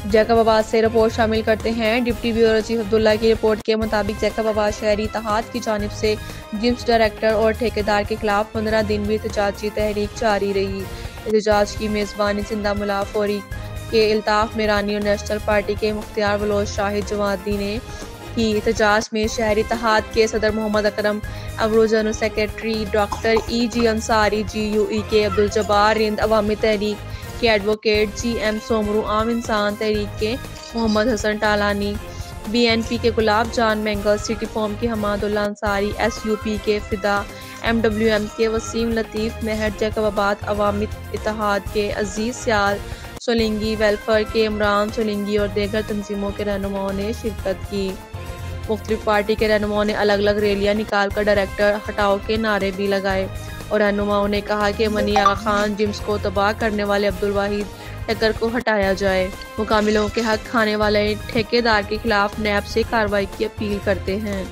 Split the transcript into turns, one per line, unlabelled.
Jacob Abbas से report शामिल करते हैं। डिप्टी ब्यूरो चीफ अब्दुल्ला की रिपोर्ट के मुताबिक जैकब अब्बास शहरी इत्तेहाद की जानिब से जिम्स डायरेक्टर और ठेकेदार के खिलाफ 15 दिन भी एहतजाजी तहरीक जारी रही। एहतजाज की मेज़बानी सिंधा मुला फौरी के अल्ताफ मेरानी और नेशनल पार्टी के मुख्तियार बलोच शाहिद जवादी ने की। एहतजाज में शहरी इत्तेहाद के सदर Mohammad Akram Abru, general secretary doctor E.G. Ansari, GUE के अब्दुल जब्बार रिंद, अवामी तहरीक के एडवोकेट GM सोमरू, आम इंसान तहरीक के मोहम्मद हसन टालानी, BNP के गुलाब जान मैंगल, सिटी फॉर्म के हमादुल्ला अंसारी, SUP के फिदा, MWM के वसीम लतीफ़ महर, जैकबाबाद अवामी इत्तेहाद के अजीज सियाल सोलंगी, वेलफेयर के इमरान सोलंगी और दीगर तंजीमों के रहनुमाओं ने शिरकत की। मुख्तलिफ पार्टी के रहनुमाओं ने अलग अलग रैलियां निकाल कर डायरेक्टर हटाओ के नारे भी लगाए और रहनुमाओं ने कहा कि मनी आगा खान जिम्स को तबाह करने वाले अब्दुल वाहिद टक्कर को हटाया जाए। मुकामी लोगों के हक खाने वाले ठेकेदार के खिलाफ नैब से कार्रवाई की अपील करते हैं।